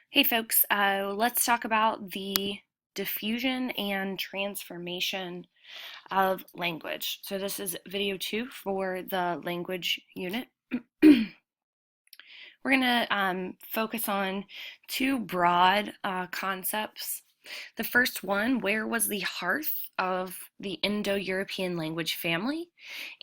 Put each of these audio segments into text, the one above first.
Hey folks, let's talk about the diffusion and transformation of language. So this is video 2 for the language unit. We're going to focus on two broad concepts. The first one, where was the hearth of the Indo-European language family?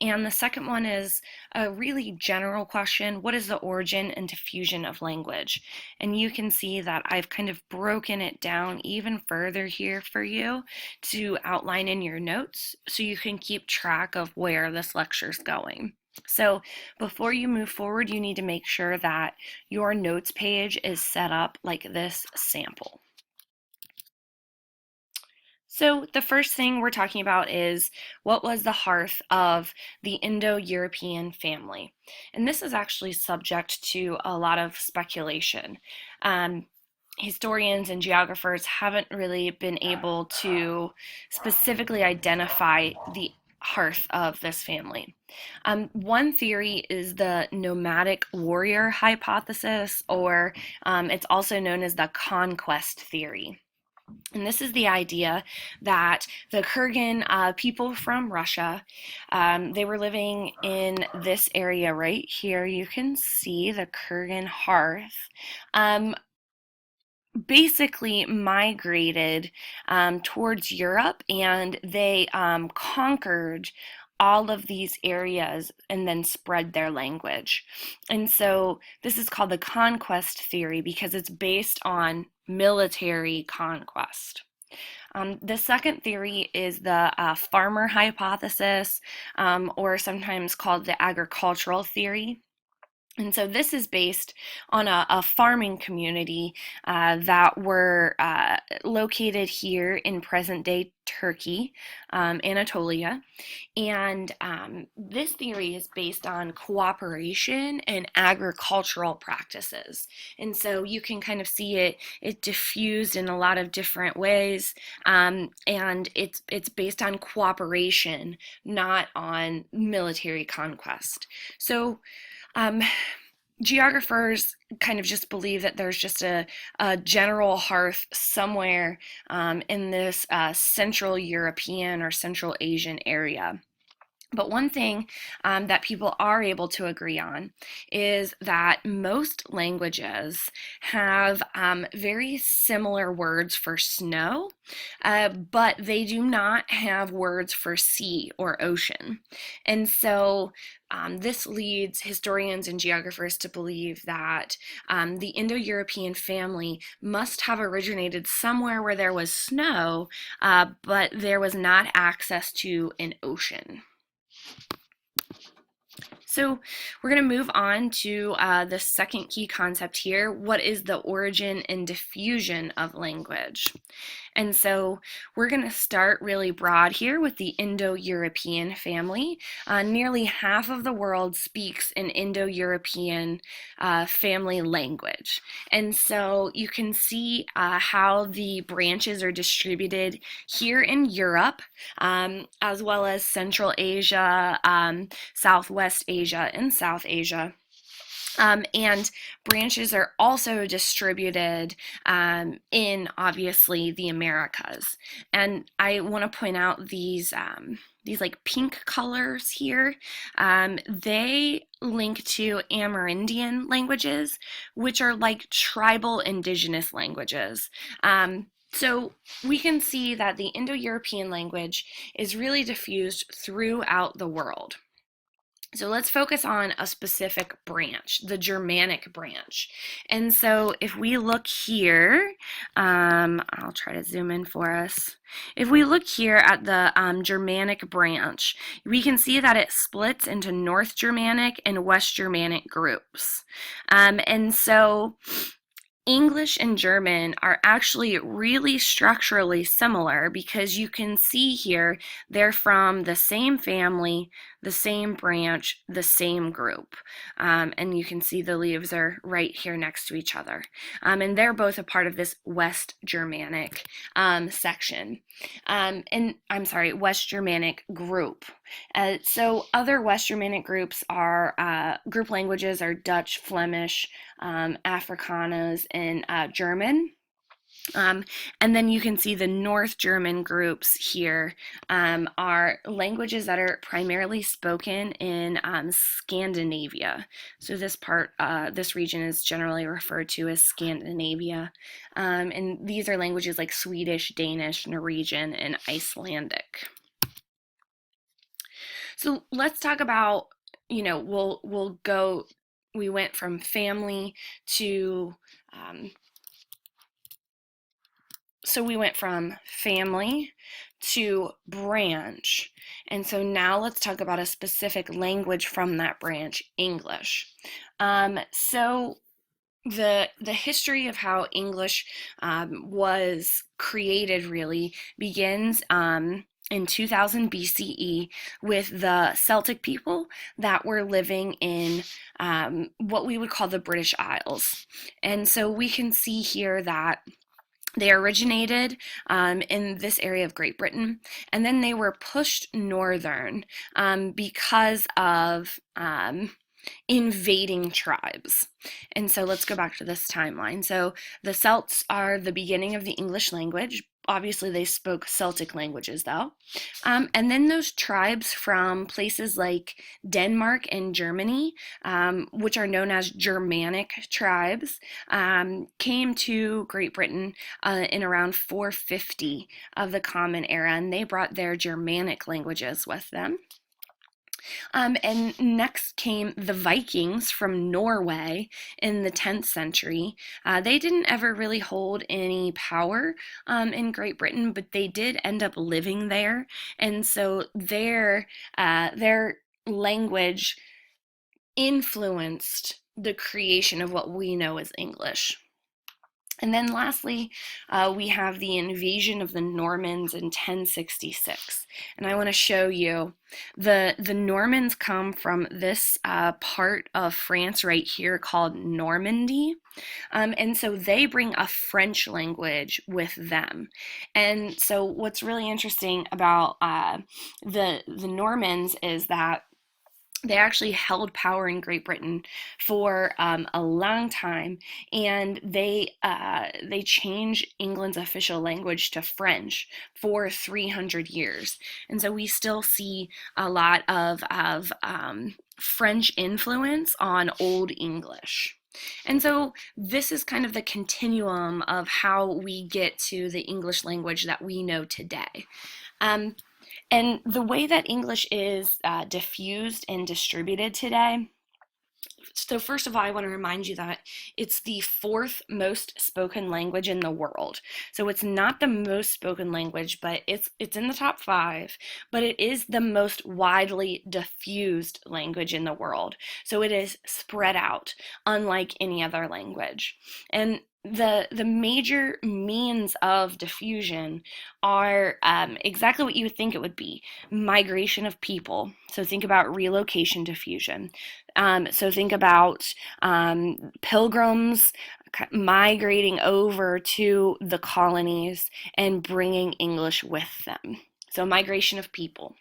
And the second one is a really general question, what is the origin and diffusion of language? And you can see that I've kind of broken it down even further here for you to outline in your notes so you can keep track of where this lecture is going. So before you move forward, you need to make sure that your notes page is set up like this sample. So the first thing we're talking about is what was the hearth of the Indo-European family? And this is actually subject to a lot of speculation. Historians and geographers haven't really been able to specifically identify the hearth of this family. One theory is the nomadic warrior hypothesis, or it's also known as the conquest theory. And this is the idea that the Kurgan people from Russia, they were living in this area right here. You can see the Kurgan hearth. Basically migrated towards Europe, and they conquered all of these areas and then spread their language. And so this is called the conquest theory because it's based on military conquest. The second theory is the farmer hypothesis, or sometimes called the agricultural theory. And so this is based on a farming community that were located here in present-day Turkey, Anatolia. And this theory is based on cooperation and agricultural practices. And so you can kind of see it diffused in a lot of different ways. And it's based on cooperation, not on military conquest. So geographers kind of just believe that there's just a general hearth somewhere in this Central European or Central Asian area. But one thing that people are able to agree on is that most languages have very similar words for snow, but they do not have words for sea or ocean. And so this leads historians and geographers to believe that the Indo-European family must have originated somewhere where there was snow, but there was not access to an ocean. So we're going to move on to the second key concept here. What is the origin and diffusion of language? And so we're going to start really broad here with the Indo-European family. Nearly half of the world speaks an Indo-European family language. And so you can see how the branches are distributed here in Europe, as well as Central Asia, Southwest Asia, and South Asia. And branches are also distributed in, obviously, the Americas. And I want to point out these like pink colors here. They link to Amerindian languages, which are like tribal indigenous languages. So we can see that the Indo-European language is really diffused throughout the world. So let's focus on a specific branch, the Germanic branch. And so if we look here, I'll try to zoom in for us. If we look here at the Germanic branch, we can see that it splits into North Germanic and West Germanic groups. And so English and German are actually really structurally similar because you can see here they're from the same family, the same branch, the same group. And you can see the leaves are right here next to each other. And they're both a part of this West Germanic section. And I'm sorry, West Germanic group. So other West Germanic groups are group languages are Dutch, Flemish, Afrikaans, and German. Um, and then you can see the North German groups here are languages that are primarily spoken in Scandinavia. So this region is generally referred to as Scandinavia. And these are languages like Swedish, Danish, Norwegian, and Icelandic. So let's talk about, we went from family to so we went from family to branch. And so now let's talk about a specific language from that branch, English. So the history of how English was created really begins in 2000 BCE with the Celtic people that were living in what we would call the British Isles. And so we can see here that they originated in this area of Great Britain, and then they were pushed northern because of invading tribes. And so let's go back to this timeline. So the Celts are the beginning of the English language. Obviously, they spoke Celtic languages, though. And then those tribes from places like Denmark and Germany, which are known as Germanic tribes, came to Great Britain in around 450 of the Common Era, and they brought their Germanic languages with them. And next came the Vikings from Norway in the 10th century. They didn't ever really hold any power in Great Britain, but they did end up living there. And so their language influenced the creation of what we know as English. And then lastly, we have the invasion of the Normans in 1066. And I want to show you the Normans come from this part of France right here called Normandy. And so they bring a French language with them. And so what's really interesting about the Normans is that they actually held power in Great Britain for a long time, and they changed England's official language to French for 300 years. And so we still see a lot of French influence on Old English. And so this is kind of the continuum of how we get to the English language that we know today. And the way that English is diffused and distributed today, so first of all, I want to remind you that it's the fourth most spoken language in the world. So it's not the most spoken language, but it's in the top 5, but it is the most widely diffused language in the world. So it is spread out, unlike any other language. And the major means of diffusion are exactly what you would think it would be: migration of people. So think about relocation diffusion. So think about pilgrims migrating over to the colonies and bringing English with them. So migration of people.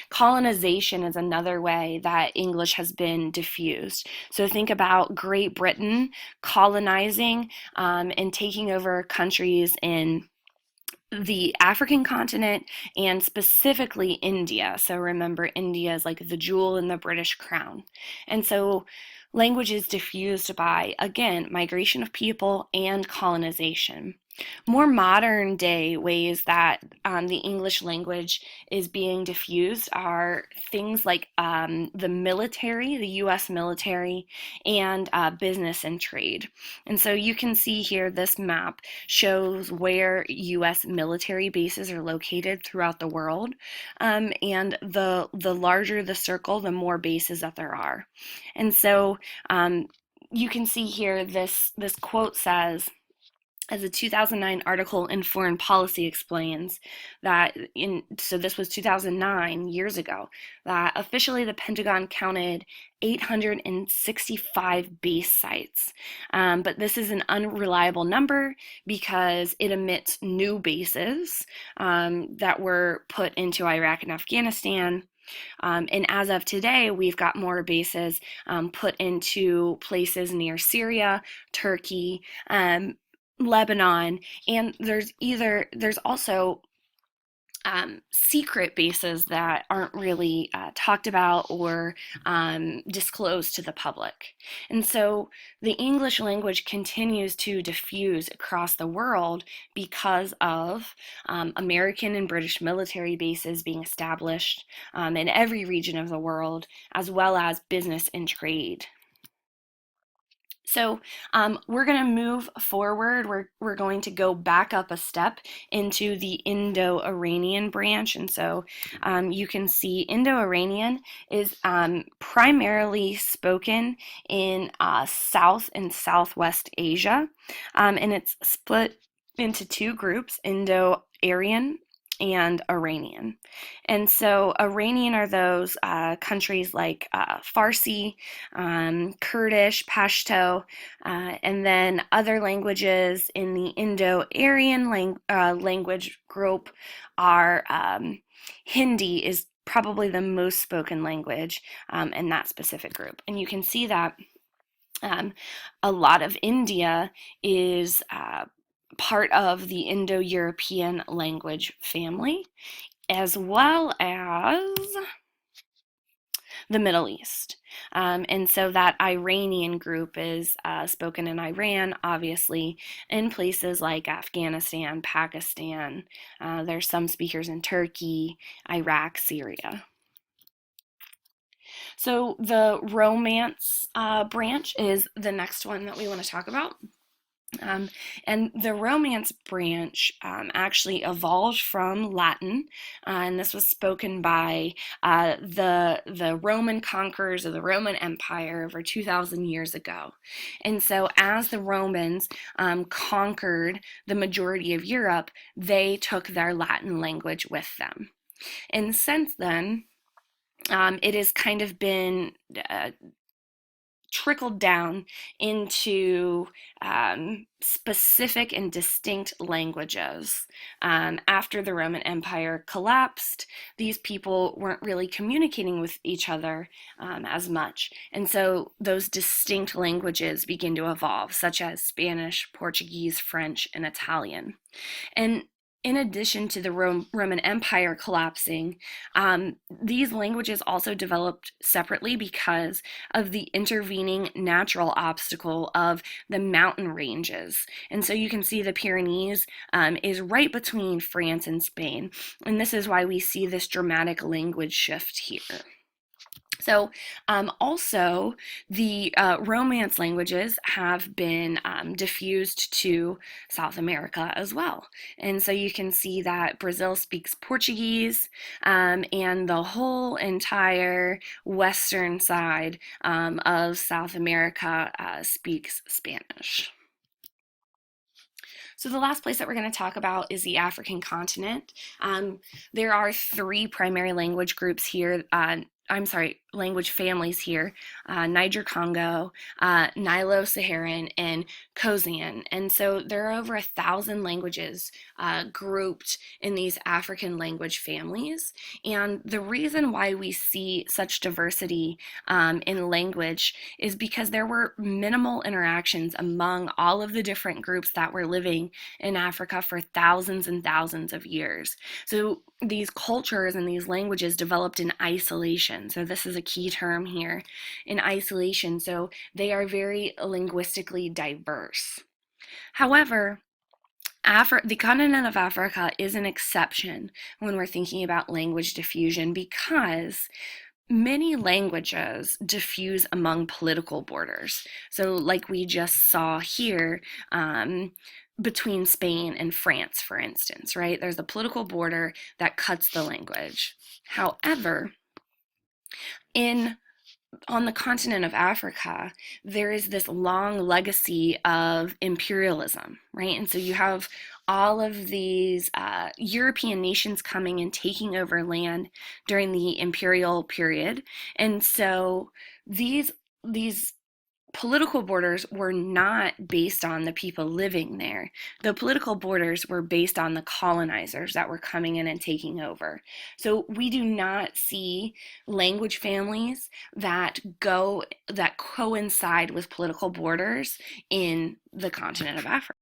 Colonization is another way that English has been diffused. So think about Great Britain colonizing and taking over countries in the African continent and specifically India. So remember, India is like the jewel in the British crown. And so language is diffused by, again, migration of people and colonization. More modern day ways that the English language is being diffused are things like the military, the US military, and business and trade. And so you can see here this map shows where US military bases are located throughout the world. And the larger the circle, the more bases that there are. And so you can see here this quote says, As a 2009 article in Foreign Policy explains, so this was 2009, years ago, that officially the Pentagon counted 865 base sites. But this is an unreliable number because it omits new bases that were put into Iraq and Afghanistan. And as of today, we've got more bases put into places near Syria, Turkey, Lebanon, and there's also secret bases that aren't really talked about or disclosed to the public. And so the English language continues to diffuse across the world because of American and British military bases being established in every region of the world, as well as business and trade. So we're going to move forward. We're going to go back up a step into the Indo-Iranian branch. And so you can see Indo-Iranian is primarily spoken in South and Southwest Asia. And it's split into two groups, Indo-Aryan and Iranian. And so Iranian are those countries like Farsi, Kurdish, Pashto, and then other languages in the Indo-Aryan language group are Hindi is probably the most spoken language in that specific group. And you can see that a lot of India is part of the Indo-European language family, as well as the Middle East. And so that Iranian group is spoken in Iran, obviously, in places like Afghanistan, Pakistan. There's some speakers in Turkey, Iraq, Syria. So the Romance branch is the next one that we want to talk about. And the Romance branch actually evolved from Latin, and this was spoken by the Roman conquerors of the Roman Empire over 2,000 years ago. And so as the Romans conquered the majority of Europe, they took their Latin language with them. And since then, it has kind of been trickled down into specific and distinct languages. After the Roman Empire collapsed, these people weren't really communicating with each other as much. And so those distinct languages begin to evolve, such as Spanish, Portuguese, French, and Italian. And in addition to the Roman Empire collapsing, these languages also developed separately because of the intervening natural obstacle of the mountain ranges. And so you can see the Pyrenees is right between France and Spain. And this is why we see this dramatic language shift here. So also the Romance languages have been diffused to South America as well. And so you can see that Brazil speaks Portuguese and the whole entire western side of South America speaks Spanish. So the last place that we're going to talk about is the African continent. There are three primary language groups here. Language families here, Niger-Congo, Nilo-Saharan, and Khoisan. And so there are over 1,000 languages grouped in these African language families. And the reason why we see such diversity in language is because there were minimal interactions among all of the different groups that were living in Africa for thousands and thousands of years. So these cultures and these languages developed in isolation. So this is a key term here, in isolation. So they are very linguistically diverse. However, the continent of Africa is an exception when we're thinking about language diffusion because many languages diffuse among political borders. So like we just saw here, between Spain and France, for instance, right? There's a political border that cuts the language. However, in on the continent of Africa, there is this long legacy of imperialism, right? And so you have all of these European nations coming and taking over land during the imperial period. And so these political borders were not based on the people living there. The political borders were based on the colonizers that were coming in and taking over. So we do not see language families that coincide with political borders in the continent of Africa.